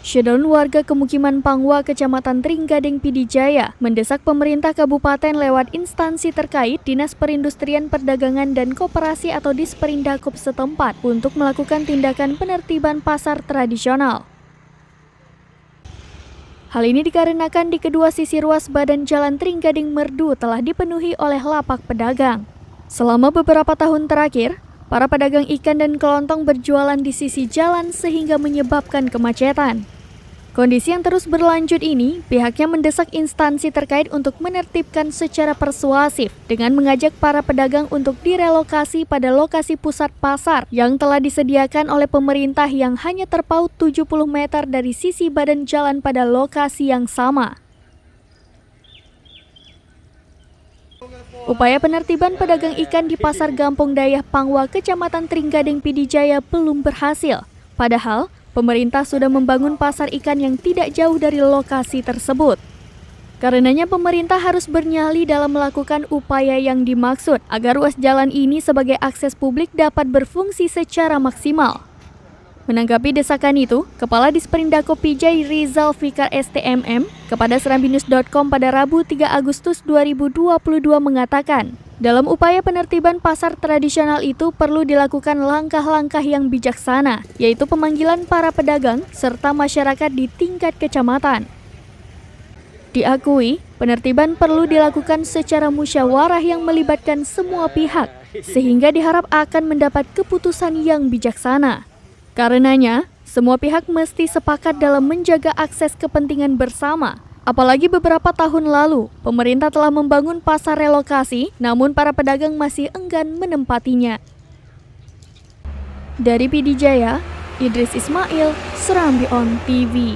Syedon warga Kemukiman Pangwa, Kecamatan Trenggading, Pidijaya, mendesak pemerintah kabupaten lewat instansi terkait Dinas Perindustrian Perdagangan dan Koperasi atau Disperindakop setempat untuk melakukan tindakan penertiban pasar tradisional. Hal ini dikarenakan di kedua sisi ruas badan jalan Trenggading Merdu telah dipenuhi oleh lapak pedagang. Selama beberapa tahun terakhir, para pedagang ikan dan kelontong berjualan di sisi jalan sehingga menyebabkan kemacetan. Kondisi yang terus berlanjut ini, pihaknya mendesak instansi terkait untuk menertibkan secara persuasif dengan mengajak para pedagang untuk direlokasi pada lokasi pusat pasar yang telah disediakan oleh pemerintah yang hanya terpaut 70 meter dari sisi badan jalan pada lokasi yang sama. Upaya penertiban pedagang ikan di Pasar Gampong Dayah Pangwa, Kecamatan Trenggading, Pidijaya belum berhasil. Padahal, pemerintah sudah membangun pasar ikan yang tidak jauh dari lokasi tersebut. Karenanya pemerintah harus bernyali dalam melakukan upaya yang dimaksud agar ruas jalan ini sebagai akses publik dapat berfungsi secara maksimal. Menanggapi desakan itu, Kepala Disperindakop Pidijaya Rizal Fikar STMM kepada serambinus.com pada Rabu 3 Agustus 2022 mengatakan, dalam upaya penertiban pasar tradisional itu perlu dilakukan langkah-langkah yang bijaksana, yaitu pemanggilan para pedagang serta masyarakat di tingkat kecamatan. Diakui, penertiban perlu dilakukan secara musyawarah yang melibatkan semua pihak, sehingga diharap akan mendapat keputusan yang bijaksana. Karenanya, semua pihak mesti sepakat dalam menjaga akses kepentingan bersama. Apalagi beberapa tahun lalu, pemerintah telah membangun pasar relokasi, namun para pedagang masih enggan menempatinya. Dari Pidijaya, Idris Ismail, Serambi On TV.